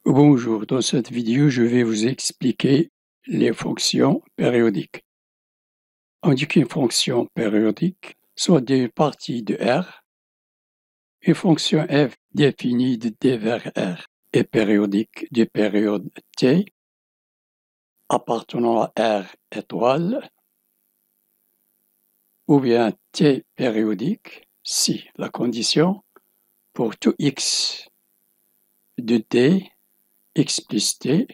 Bonjour, dans cette vidéo, je vais vous expliquer les fonctions périodiques. On dit qu'une fonction périodique soit d'une partie de R. Une fonction f définie de D vers R est périodique de période t appartenant à R étoile, ou bien t périodique si la condition pour tout x de D x plus t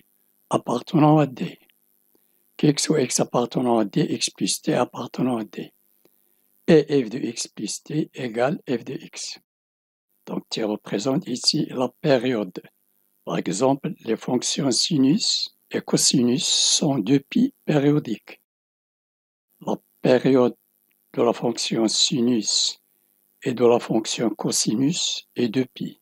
appartenant à D, qu'x ou x appartenant à D, x plus t appartenant à D, et f de x plus t égale f de x. Donc, tu représentes ici la période. Par exemple, les fonctions sinus et cosinus sont deux pi périodiques. La période de la fonction sinus et de la fonction cosinus est 2π.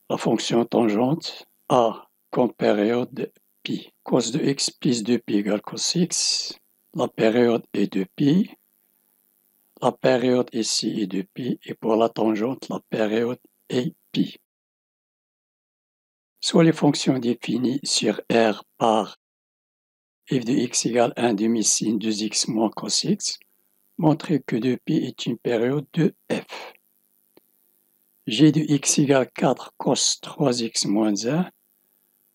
La fonction tangente a comme période pi. Cos de x plus 2π égale cos x. La période est 2π. La période ici est 2π. Et pour la tangente, la période est pi. Soit les fonctions définies sur R par f de x égale 1 demi-sin 2x moins cos x, montrer que 2π est une période de f. G de x égale 4 cos 3x moins 1,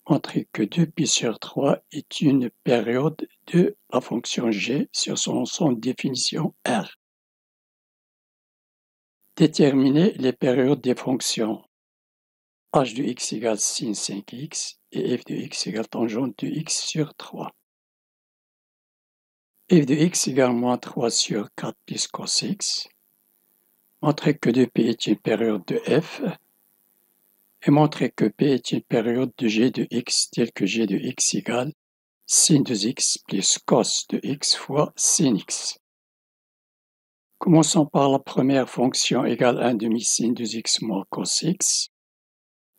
montrer que 2π sur 3 est une période de la fonction g sur son ensemble de définition R. Déterminer les périodes des fonctions h de x égale sin 5x et f de x égale tangente de x sur 3. F de x égale moins 3 sur 4 plus cos x. Montrer que 2π est une période de f. Et montrer que P est une période de g de x telle que g de x égale sin de x plus cos de x fois sin x. Commençons par la première fonction égale 1 demi-sin 2x moins cos x.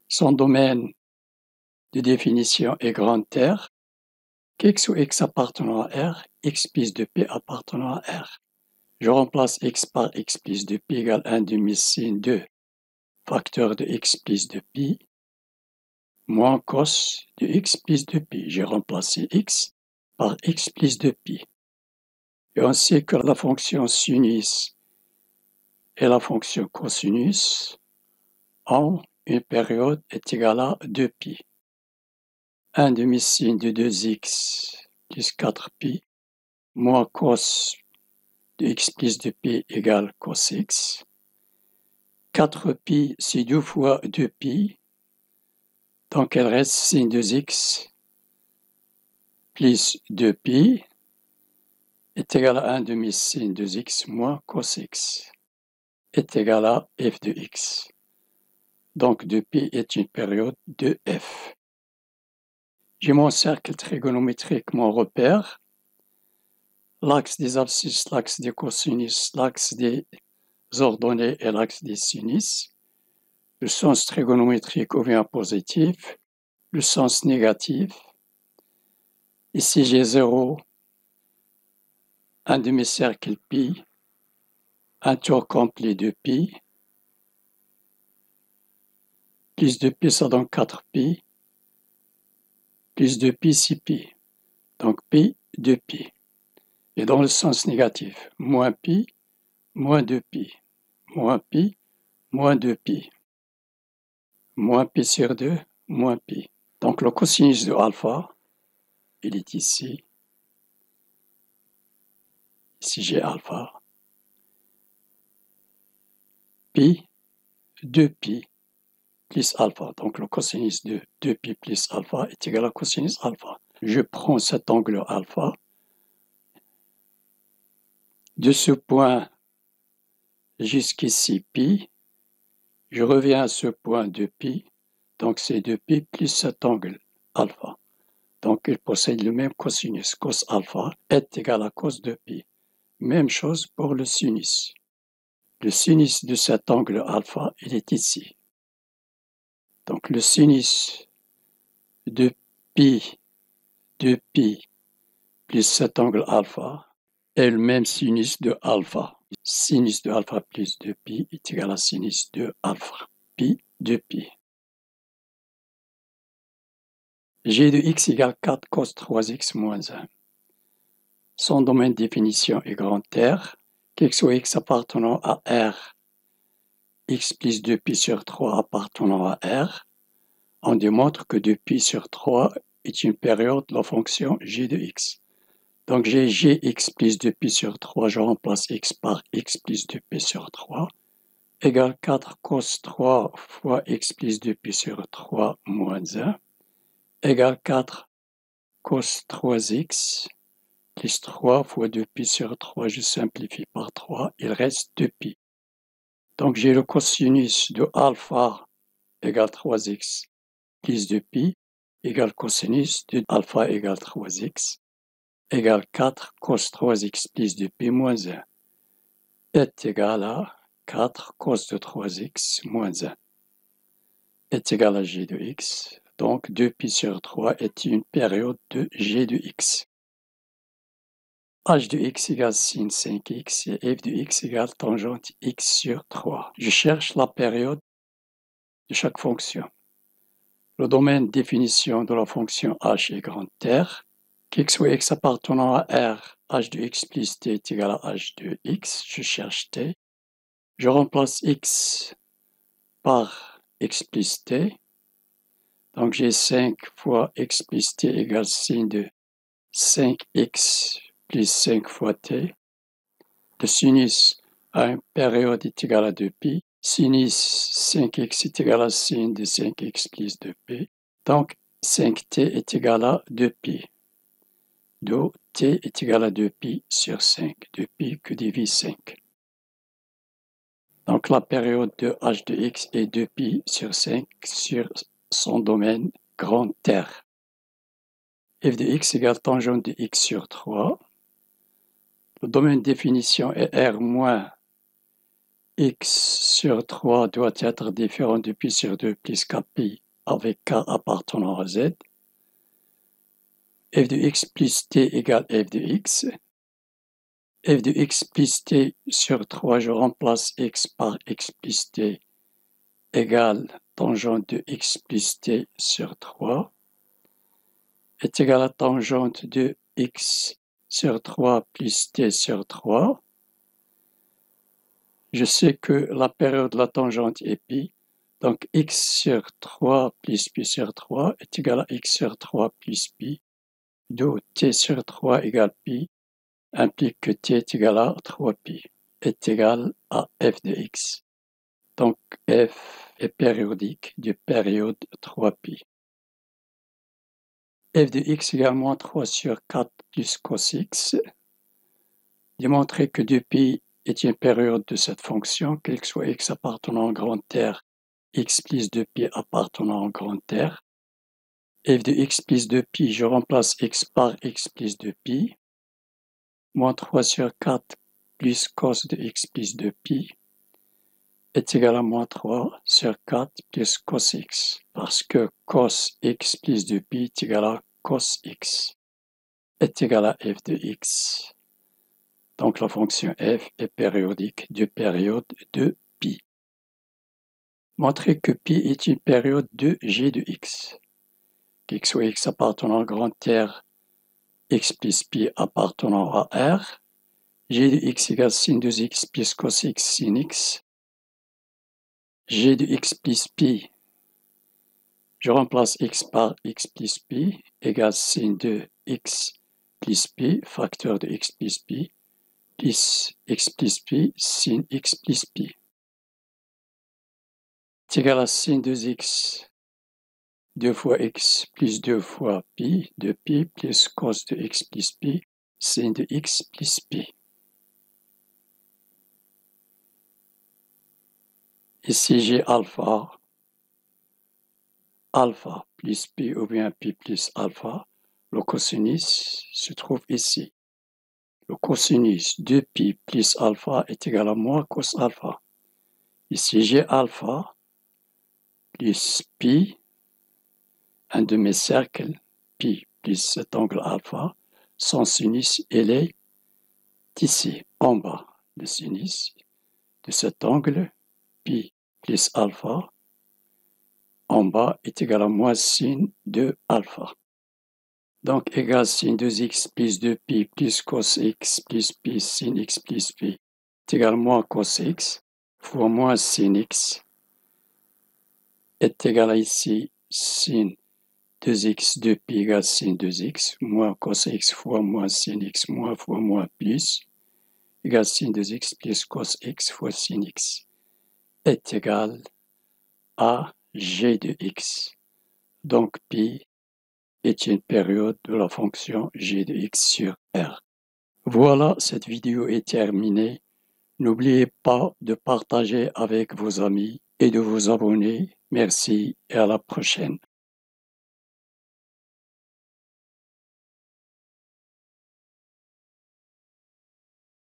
Son domaine de définition est grand R. Qu'x ou x appartenant à R, x plus 2p appartenant à R. Je remplace x par x plus 2p égale 1 demi-sin 2 facteur de x plus 2π moins cos de x plus 2π. J'ai remplacé x par x plus 2π. Et on sait que la fonction sinus et la fonction cosinus ont une période est égale à 2π. 1 demi-sin de 2x plus 4π moins cos de x plus 2π égale cos x. 4π, c'est 2 fois 2π. Donc, elle reste sin 2x plus 2π est égal à 1 demi-sin 2x moins cos x est égal à f de x. Donc, 2π est une période de f. J'ai mon cercle trigonométrique, mon repère. L'axe des abscisses, l'axe des cosinus, l'axe des ordonnées et l'axe des sinus. Le sens trigonométrique vient positif, le sens négatif. Ici, j'ai 0, un demi-cercle pi, un tour complet de pi, plus 2π, ça donne 4π, plus 2π, 6π. Donc, pi, 2π. Et dans le sens négatif, moins pi, moins 2π, moins pi, moins 2π, moins pi sur 2, moins pi. Donc, le cosinus de alpha, il est ici. Ici, j'ai alpha. Pi, 2π plus alpha. Donc, le cosinus de 2π plus alpha est égal à cosinus alpha. Je prends cet angle alpha. De ce point jusqu'ici, pi. Je reviens à ce point de pi. Donc, c'est 2π plus cet angle alpha. Donc, il possède le même cosinus. Cos alpha est égal à cos de pi. Même chose pour le sinus. Le sinus de cet angle alpha, il est ici. Donc, le sinus de pi plus cet angle alpha est le même sinus de alpha. Sinus de alpha plus 2π est égal à sinus de alpha. Pi 2π. G de x égale 4 cos 3x moins 1. Son domaine de définition est grand R. Quelque soit x appartenant à R, x plus 2pi sur 3 appartenant à R, on démontre que 2pi sur 3 est une période de la fonction g de x. Donc j'ai gx plus 2pi sur 3, je remplace x par x plus 2pi sur 3, égale 4 cos 3 fois x plus 2pi sur 3 moins 1, égale 4 cos 3x plus 3 fois 2pi sur 3, je simplifie par 3, il reste 2pi. Donc j'ai le cosinus de alpha égale 3x plus 2pi égale cosinus de alpha égale 3x égale 4 cos 3x plus 2pi moins 1 est égal à 4 cos de 3x moins 1 est égal à g de x. Donc 2pi sur 3 est une période de g de x. h de x égale sin 5x et f de x égale tangente x sur 3. Je cherche la période de chaque fonction. Le domaine de définition de la fonction h est grand R. Qu'x ou x appartenant à R, h de x plus t est égal à h de x. Je cherche t. Je remplace x par x plus t. Donc j'ai 5 fois x plus t égale sin de 5x plus 5 fois t. Le sinus à une période est égal à 2pi. Sinus 5x est égal à sin de 5x plus 2pi. Donc 5t est égal à 2pi. Donc t est égal à 2pi sur 5. 2pi que divise 5. Donc la période de h de x est 2pi sur 5 sur son domaine grand R. f de x égale tangente de x sur 3. Le domaine de définition est R moins x sur 3 doit être différent de pi sur 2 plus kpi avec k appartenant à z. F de x plus t égale f de x. F de x plus t sur 3, je remplace x par x plus t égale tangente de x plus t sur 3 est égal à tangente de x sur 3 plus t sur 3. Je sais que la période de la tangente est pi, donc x sur 3 plus pi sur 3 est égal à x sur 3 plus pi, d'où t sur 3 égale pi, implique que t est égal à 3pi, est égal à f de x. Donc f est périodique de période 3pi. F de x égale moins 3 sur 4 plus cos x. Démontrer que 2pi est une période de cette fonction, quel que soit x appartenant au grand R, x plus 2pi appartenant au grand R. F de x plus 2pi, je remplace x par x plus 2pi. Moins 3 sur 4 plus cos de x plus 2pi est égal à moins 3 sur 4 plus cos x, parce que cos x plus 2pi est égal à cos x, est égal à f de x. Donc la fonction f est périodique de période de pi. Montrer que pi est une période de g de x. X ou x appartenant au grand R, x plus pi appartenant à R, g de x égale sin 2x plus cos x sin x. G de x plus pi, je remplace x par x plus pi, égale sin de x plus pi, facteur de x plus pi, plus x plus pi, sin x plus pi. C'est égal à sin 2x, 2 fois x plus 2 fois pi, 2pi plus cos de x plus pi, sin de x plus pi. Ici, j'ai alpha plus pi ou bien pi plus alpha. Le cosinus se trouve ici. Le cosinus de pi plus alpha est égal à moins cos alpha. Ici, j'ai alpha plus pi, un demi-cercle, pi plus cet angle alpha. Son sinus, il est ici, en bas. Le sinus de cet angle, pi plus alpha, en bas est égal à moins sin de alpha. Donc, égal sin 2x plus 2pi plus cos x plus pi sin x plus pi est égal à moins cos x fois moins sin x est égal à ici sin 2x 2pi égale sin 2x moins cos x fois moins sin x moins fois moins plus égale sin 2x plus cos x fois sin x est égal à g de x. Donc, pi est une période de la fonction g de x sur R. Voilà, cette vidéo est terminée. N'oubliez pas de partager avec vos amis et de vous abonner. Merci et à la prochaine.